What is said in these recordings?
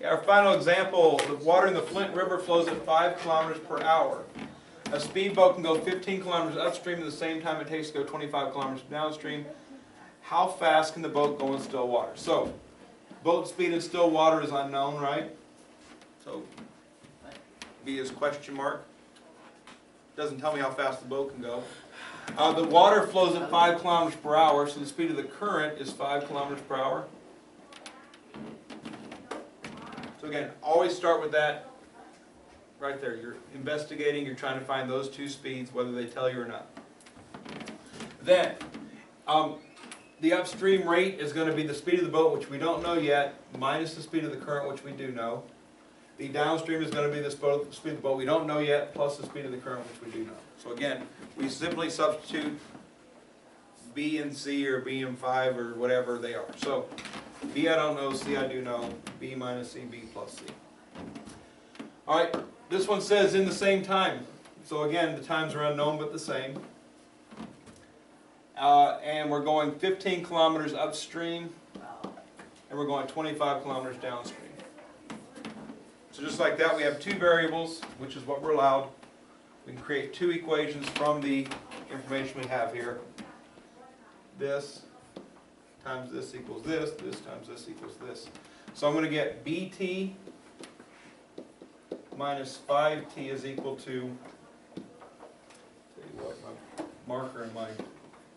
Our final example, the water in the Flint River flows at 5 kilometers per hour. A speedboat can go 15 kilometers upstream at the same time it takes to go 25 kilometers downstream. How fast can the boat go in still water? So, boat speed in still water is unknown, right? So, B is question mark. Doesn't tell me how fast the boat can go. The water flows at 5 kilometers per hour, so the speed of the current is 5 kilometers per hour. So again, always start with that right there. You're investigating, you're trying to find those two speeds, whether they tell you or not. Then, the upstream rate is going to be the speed of the boat, which we don't know yet, minus the speed of the current, which we do know. The downstream is going to be the speed of the boat we don't know yet, plus the speed of the current, which we do know. So again, we simply substitute B and C, or B and 5, or whatever they are. So B I don't know, C I do know, B minus C, B plus C. Alright, this one says in the same time. So again, the times are unknown but the same. And we're going 15 kilometers upstream, and we're going 25 kilometers downstream. So just like that, we have two variables, which is what we're allowed. We can create two equations from the information we have here. This times this equals this, this times this equals this. So I'm going to get BT minus 5T is equal to, tell you what, my marker and my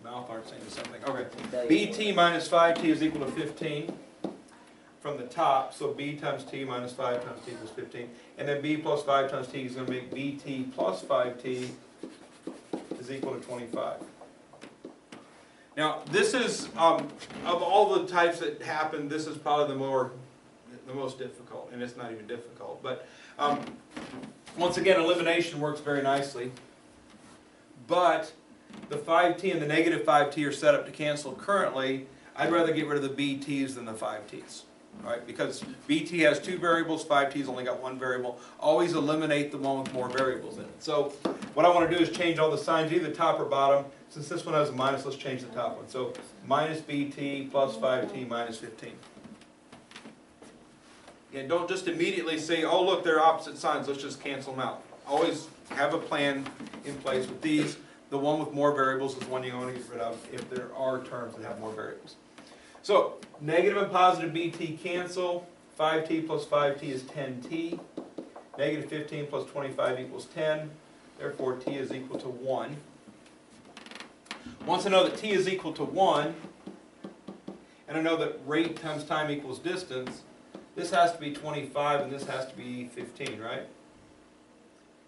mouth aren't saying something. Okay, BT minus 5T is equal to 15 from the top, so B times T minus 5 times T equals 15. And then B plus 5 times T is going to make BT plus 5T is equal to 25. Now, this is, of all the types that happen, this is probably the most difficult, and it's not even difficult. But once again, elimination works very nicely. But the 5T and the negative 5T are set up to cancel currently. I'd rather get rid of the BTs than the 5Ts. Right? Because BT has two variables, 5T's only got one variable. Always eliminate the one with more variables in it. So what I want to do is change all the signs, either top or bottom. Since this one has a minus, let's change the top one. So minus BT plus 5T minus 15. And don't just immediately say, oh look, they're opposite signs, let's just cancel them out. Always have a plan in place with these. The one with more variables is the one you want to get rid of if there are terms that have more variables. So, negative and positive BT cancel. 5T plus 5T is 10T. Negative 15 plus 25 equals 10. Therefore, T is equal to 1. Once I know that T is equal to 1, and I know that rate times time equals distance, this has to be 25 and this has to be 15, right?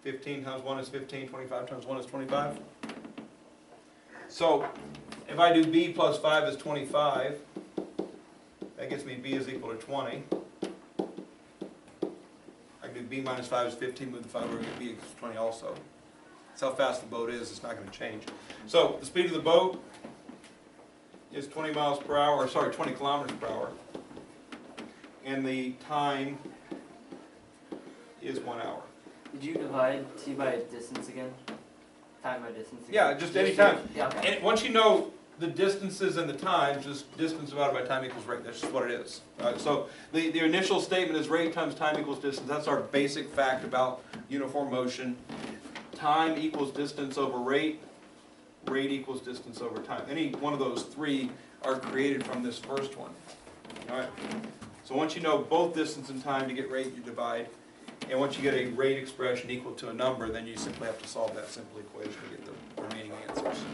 15 times 1 is 15, 25 times 1 is 25. So, if I do B plus 5 is 25, that gets me B is equal to 20. I can do B minus 5 is 15, move the 5 over, get B equals 20 also. That's how fast the boat is, it's not going to change. So, the speed of the boat is 20 miles per hour, or sorry, 20 kilometers per hour. And the time is 1 hour. Did you divide T by distance again? Time by distance again? Yeah, just any time. Yeah, okay. And once you know the distances and the times, just distance divided by time equals rate. That's just what it is. So the initial statement is rate times time equals distance. That's our basic fact about uniform motion. Time equals distance over rate. Rate equals distance over time. Any one of those three are created from this first one. All right. So once you know both distance and time to get rate, you divide. And once you get a rate expression equal to a number, then you simply have to solve that simple equation to get the remaining answers.